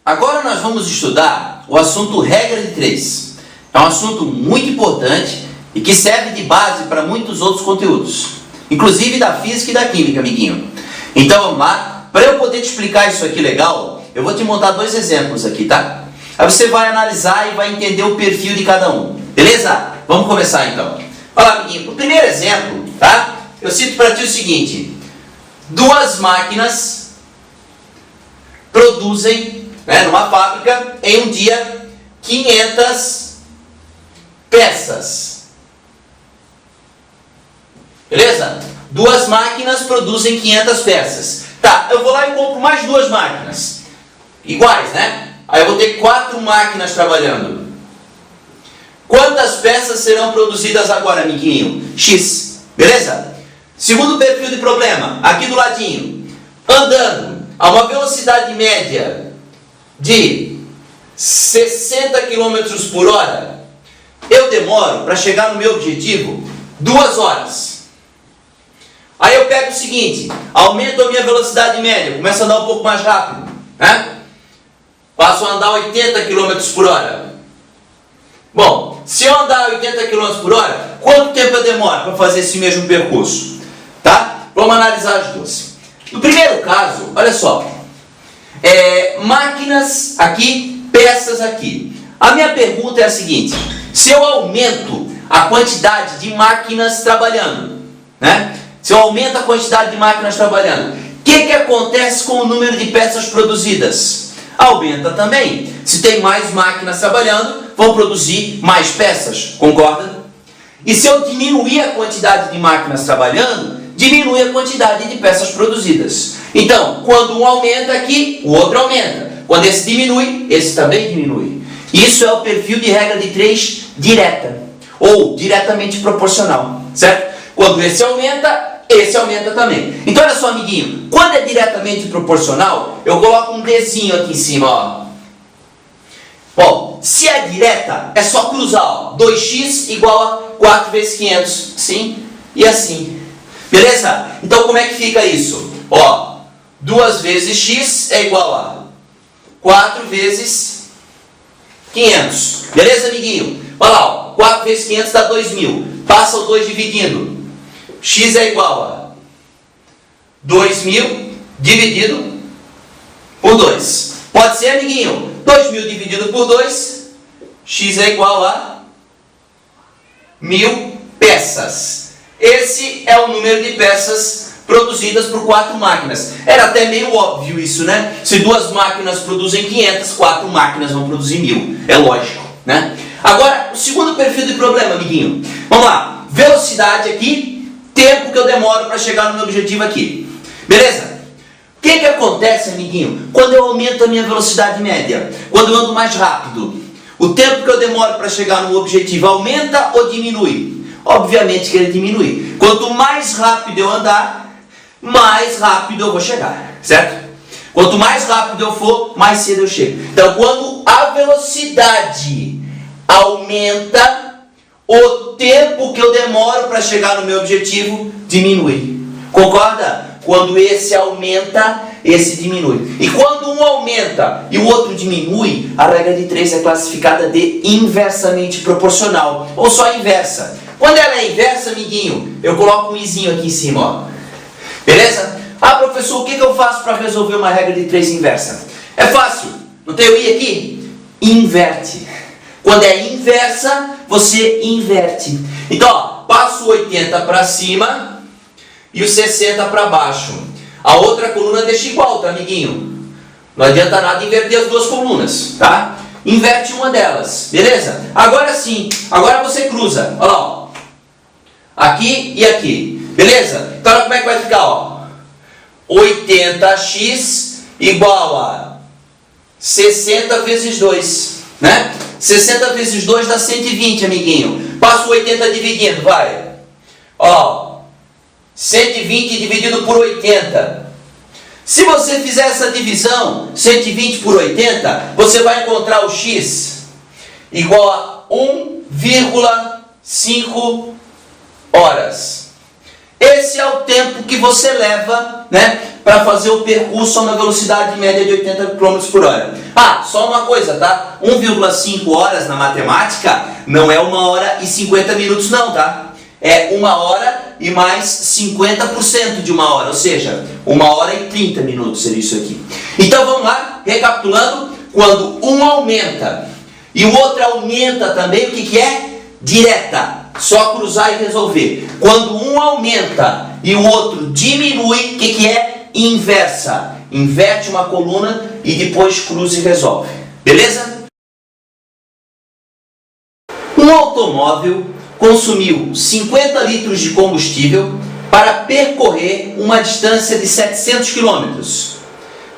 Agora nós vamos estudar o assunto regra de 3. É um assunto muito importante e que serve de base para muitos outros conteúdos, inclusive da física e da química, amiguinho. Então vamos lá. Para eu poder te explicar isso aqui legal, eu vou te montar 2 exemplos aqui, tá? Aí você vai analisar e vai entender o perfil de cada um, beleza? Vamos começar então. Olha lá, amiguinho, o primeiro exemplo, tá? Eu cito para ti o seguinte: 2 máquinas produzem, numa fábrica, em um dia, 500 peças. Beleza? 2 máquinas produzem 500 peças. Tá, eu vou lá e compro mais 2 máquinas. Iguais, né? Aí eu vou ter 4 máquinas trabalhando. Quantas peças serão produzidas agora, amiguinho? X. Beleza? Segundo perfil de problema, aqui do ladinho. Andando a uma velocidade média de 60 km por hora, eu demoro para chegar no meu objetivo 2 horas. Aí eu pego o seguinte, aumento a minha velocidade média, começo a andar um pouco mais rápido, né? Passo a andar 80 km por hora. Bom, se eu andar 80 km por hora, quanto tempo eu demoro para fazer esse mesmo percurso? Tá? Vamos analisar as duas. No primeiro caso, olha só, máquinas aqui, peças aqui. A minha pergunta é a seguinte: se eu aumento a quantidade de máquinas trabalhando, né? Se eu aumento a quantidade de máquinas trabalhando, o que acontece com o número de peças produzidas? Aumenta também. Se tem mais máquinas trabalhando, vão produzir mais peças, concorda? E se eu diminuir a quantidade de máquinas trabalhando, diminui a quantidade de peças produzidas. Então, quando um aumenta aqui, o outro aumenta. Quando esse diminui, esse também diminui. Isso é o perfil de regra de 3 direta, ou diretamente proporcional, certo? Quando esse aumenta também. Então olha só, amiguinho, quando é diretamente proporcional, eu coloco um Dzinho aqui em cima, ó. Ó, se é direta, é só cruzar, ó. 2x igual a 4 vezes 500, assim e assim. Beleza? Então como é que fica isso? Ó, 2 vezes x é igual a 4 vezes 500. Beleza, amiguinho? Olha lá, ó, 4 vezes 500 dá 2.000. Passa o 2 dividindo. X é igual a 2.000 dividido por 2. Pode ser, amiguinho? 2.000 dividido por 2, x é igual a 1.000 peças. Esse é o número de peças produzidas por 4 máquinas. Era até meio óbvio isso, né? Se 2 máquinas produzem 500, 4 máquinas vão produzir 1.000. É lógico, né? Agora, o segundo perfil de problema, amiguinho. Vamos lá. Velocidade aqui. Tempo que eu demoro para chegar no meu objetivo aqui. Beleza? O que acontece, amiguinho, quando eu aumento a minha velocidade média? Quando eu ando mais rápido? O tempo que eu demoro para chegar no objetivo aumenta ou diminui? Obviamente que ele diminui. Quanto mais rápido eu andar, mais rápido eu vou chegar. Certo? Quanto mais rápido eu for, mais cedo eu chego. Então, quando a velocidade aumenta, o tempo que eu demoro para chegar no meu objetivo diminui. Concorda? Quando esse aumenta, esse diminui. E quando um aumenta e o outro diminui, a regra de 3 é classificada de inversamente proporcional, ou só inversa. Quando ela é inversa, amiguinho, eu coloco um izinho aqui em cima, ó. Beleza? Ah, professor, o que eu faço para resolver uma regra de 3 inversa? É fácil. Não tem o i aqui? Inverte. Quando é inversa, você inverte. Então, ó, passo o 80 para cima e o 60 para baixo. A outra coluna deixa igual, tá, amiguinho? Não adianta nada inverter as 2 colunas, tá? Inverte uma delas, beleza? Agora sim, agora você cruza. Olha lá, ó. Aqui e aqui, beleza? Então, olha como é que vai ficar, ó. 80x igual a 60 vezes 2, né? 60 vezes 2 dá 120, amiguinho. Passa o 80 dividindo, vai. Ó, 120 dividido por 80. Se você fizer essa divisão, 120 por 80, você vai encontrar o x igual a 1,5 horas. Esse é o tempo que você leva, né, para fazer o percurso a uma velocidade média de 80 km por hora. Ah, só uma coisa, tá? 1,5 horas na matemática não é 1 hora e 50 minutos não, tá? É 1 hora e mais 50% de 1 hora, ou seja, 1 hora e 30 minutos seria isso aqui. Então vamos lá, recapitulando, quando um aumenta e o outro aumenta também, o que é? Direta. Só cruzar e resolver. Quando um aumenta e o outro diminui, o que é? Inversa. Inverte uma coluna e depois cruza e resolve. Beleza? Um automóvel consumiu 50 litros de combustível para percorrer uma distância de 700 km.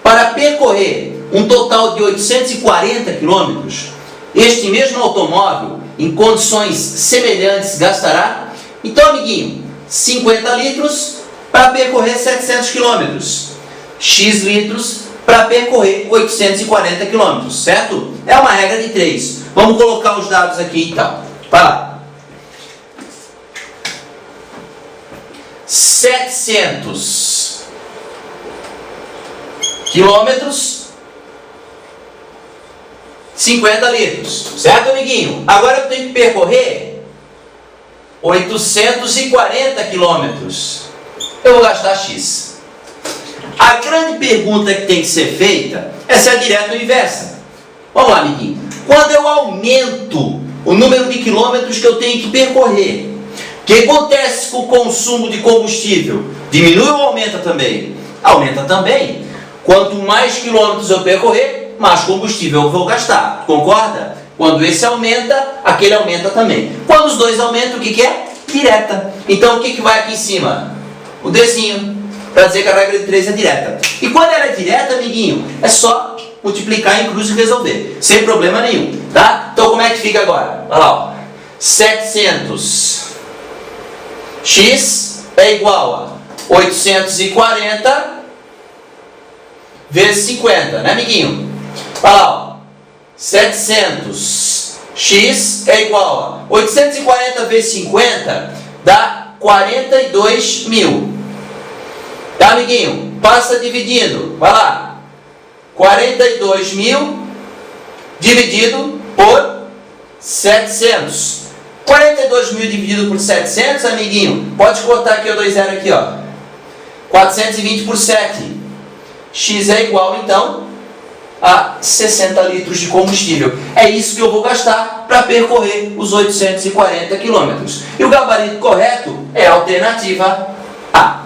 Para percorrer um total de 840 km, este mesmo automóvel, em condições semelhantes, gastará, então, amiguinho, 50 litros para percorrer 700 km, X litros para percorrer 840 km, certo? É uma regra de 3. Vamos colocar os dados aqui, então. Vai lá. 700 quilômetros, 50 litros, certo, amiguinho? Agora eu tenho que percorrer 840 quilômetros. Eu vou gastar X. A grande pergunta que tem que ser feita é se é direta ou inversa. Vamos lá, amiguinho. Quando eu aumento o número de quilômetros que eu tenho que percorrer, o que acontece com o consumo de combustível? Diminui ou aumenta também? Aumenta também. Quanto mais quilômetros eu percorrer, mais combustível eu vou gastar. Concorda? Quando esse aumenta, aquele aumenta também. Quando os dois aumentam, o que é? Direta. Então, o que vai aqui em cima? O Dzinho. Para dizer que a regra de 3 é direta. E quando ela é direta, amiguinho, é só multiplicar em cruz e resolver. Sem problema nenhum. Tá? Então, como é que fica agora? Olha lá, ó. 700x é igual a 840 vezes 50, né, amiguinho? Olha lá, ó. 700x é igual a 840 vezes 50 dá 42 mil. Tá, amiguinho? Passa dividindo. Vai lá. 42 mil dividido por 700. 42 mil dividido por 700, amiguinho. Pode cortar aqui o 2 zero aqui, ó. 420 por 7. X é igual, então, a 60 litros de combustível. É isso que eu vou gastar para percorrer os 840 quilômetros. E o gabarito correto é a alternativa A.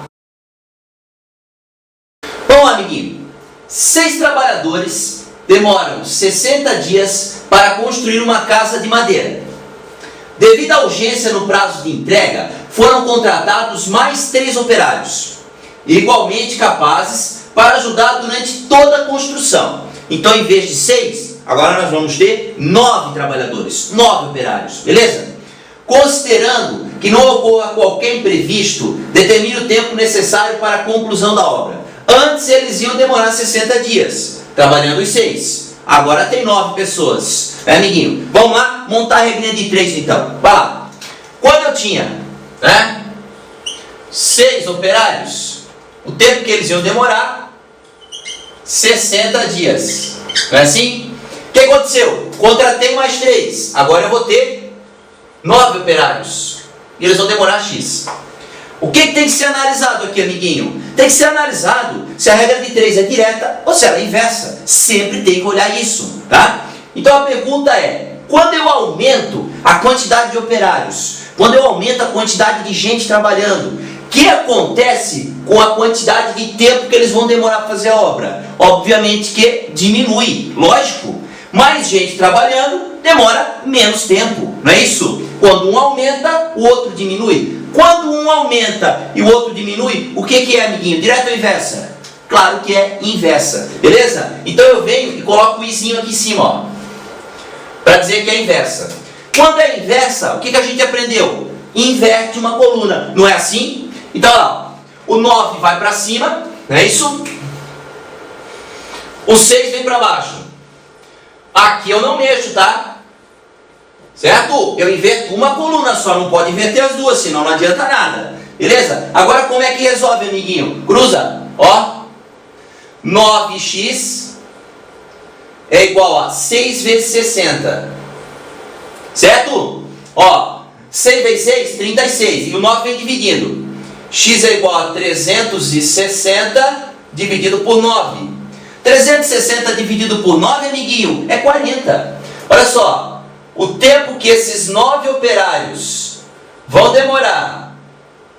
Bom, amiguinho, 6 trabalhadores demoram 60 dias para construir uma casa de madeira. Devido à urgência no prazo de entrega, foram contratados mais 3 operários, igualmente capazes para ajudar durante toda a construção. Então, em vez de 6, agora nós vamos ter 9 trabalhadores, 9 operários, beleza? Considerando que não ocorra qualquer imprevisto, determine o tempo necessário para a conclusão da obra. Antes eles iam demorar 60 dias, trabalhando os 6. Agora tem 9 pessoas. É, amiguinho? Vamos lá montar a regrinha de 3 então. Vai lá. Quando eu tinha, né, 6 operários, o tempo que eles iam demorar, 60 dias. Não é assim? O que aconteceu? Contratei mais 3. Agora eu vou ter 9 operários. E eles vão demorar X. O que tem que ser analisado aqui, amiguinho? Tem que ser analisado se a regra de 3 é direta ou se ela é inversa. Sempre tem que olhar isso, tá? Então a pergunta é, quando eu aumento a quantidade de operários, quando eu aumento a quantidade de gente trabalhando, o que acontece com a quantidade de tempo que eles vão demorar para fazer a obra? Obviamente que diminui, lógico. Mais gente trabalhando, demora menos tempo, não é isso? Quando um aumenta, o outro diminui. Quando um aumenta e o outro diminui, o que é, amiguinho? Direta ou inversa? Claro que é inversa, beleza? Então eu venho e coloco o izinho aqui em cima, ó, para dizer que é inversa. Quando é inversa, o que a gente aprendeu? Inverte uma coluna, não é assim? Então, ó, o 9 vai para cima, não é isso? O 6 vem para baixo. Aqui eu não mexo, tá? Certo? Eu inverto uma coluna só, não pode inverter as duas, senão não adianta nada. Beleza? Agora como é que resolve, amiguinho? Cruza. Ó, 9x é igual a 6 vezes 60. Certo? Ó, 6 vezes 6, 36. E o 9 vem dividindo. X é igual a 360 dividido por 9. 360 dividido por 9, amiguinho, é 40. Olha só, o tempo que esses 9 operários vão demorar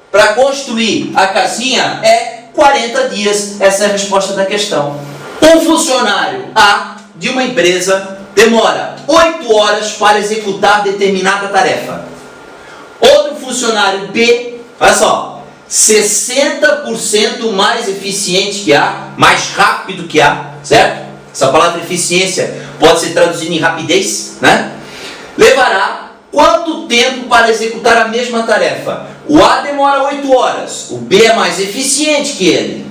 para construir a casinha é 40 dias. Essa é a resposta da questão. Um funcionário A de uma empresa demora 8 horas para executar determinada tarefa. Outro funcionário B, olha só, 60% mais eficiente que A, mais rápido que A, certo? Essa palavra eficiência pode ser traduzida em rapidez, né? Levará quanto tempo para executar a mesma tarefa? O A demora 8 horas, o B é mais eficiente que ele.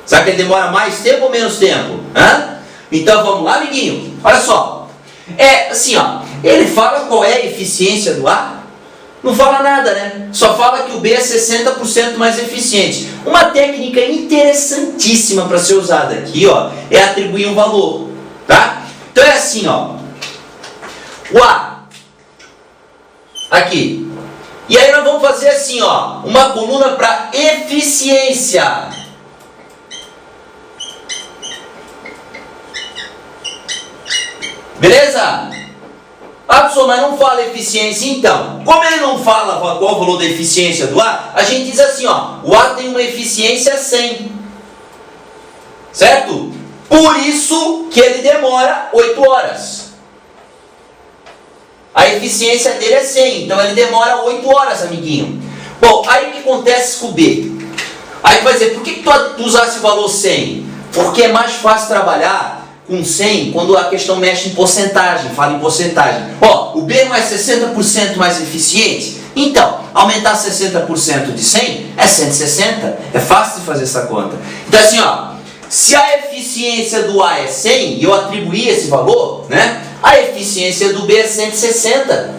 Será que ele demora mais tempo ou menos tempo? Hã? Então vamos lá, amiguinho. Olha só. É assim, ó. Ele fala qual é a eficiência do A? Não fala nada, né? Só fala que o B é 60% mais eficiente. Uma técnica interessantíssima para ser usada aqui, ó, é atribuir um valor, tá? Então é assim, ó. O A. Aqui. E aí nós vamos fazer assim, ó, uma coluna para eficiência. Beleza? Ah, professor, mas não fala eficiência. Então, como ele não fala qual o valor da eficiência do A, a gente diz assim, ó, o A tem uma eficiência 100. Certo? Por isso que ele demora 8 horas. A eficiência dele é 100, então ele demora 8 horas, amiguinho. Bom, aí o que acontece com o B? Aí tu vai dizer, por que tu usasse o valor 100? Porque é mais fácil trabalhar com 100 quando a questão mexe em porcentagem, fala em porcentagem. Ó, o B não é 60% mais eficiente? Então, aumentar 60% de 100 é 160. É fácil de fazer essa conta. Então assim, ó, se a eficiência do A é 100 e eu atribuir esse valor, né? A eficiência do B é 160.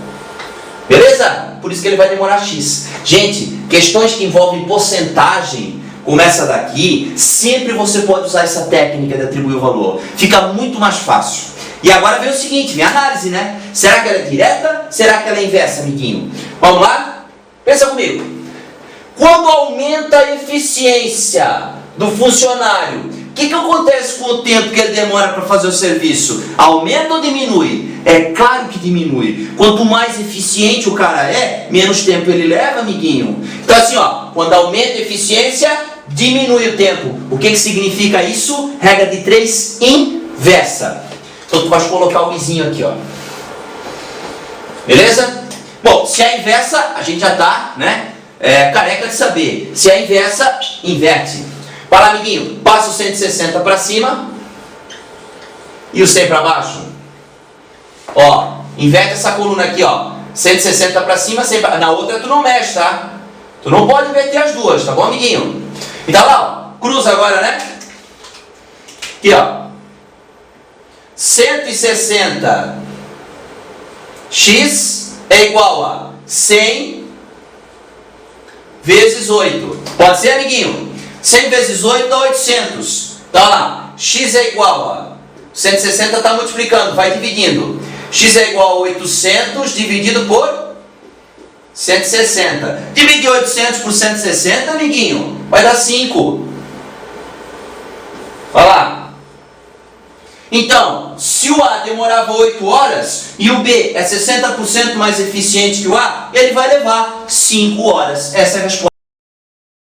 Beleza? Por isso que ele vai demorar X. Gente, questões que envolvem porcentagem, como essa daqui, sempre você pode usar essa técnica de atribuir o valor. Fica muito mais fácil. E agora vem o seguinte, vem a análise, né? Será que ela é direta? Será que ela é inversa, amiguinho? Vamos lá? Pensa comigo. Quando aumenta a eficiência do funcionário, o que acontece com o tempo que ele demora para fazer o serviço? Aumenta ou diminui? É claro que diminui. Quanto mais eficiente o cara é, menos tempo ele leva, amiguinho. Então assim, ó, quando aumenta a eficiência, diminui o tempo. O que significa isso? Regra de 3 inversa. Então tu pode colocar o izinho aqui, ó. Beleza? Bom, se é inversa, a gente já tá, né, careca de saber. Se é inversa, inverte. Vai lá, amiguinho, passa o 160 para cima e o 100 para baixo. Ó, inverte essa coluna aqui, ó. 160 para cima, 100 pra... Na outra tu não mexe, tá? Tu não pode inverter as duas, tá bom, amiguinho? Então lá, ó, cruza agora, né? Aqui, ó. 160 x é igual a 100 vezes 8. Pode ser, amiguinho? 100 vezes 8 dá 800. Então lá, x é igual a 160 está multiplicando, vai dividindo. X é igual a 800 dividido por 160. Dividir 800 por 160, amiguinho, vai dar 5. Olha lá. Então, se o A demorava 8 horas e o B é 60% mais eficiente que o A, ele vai levar 5 horas. Essa é a resposta.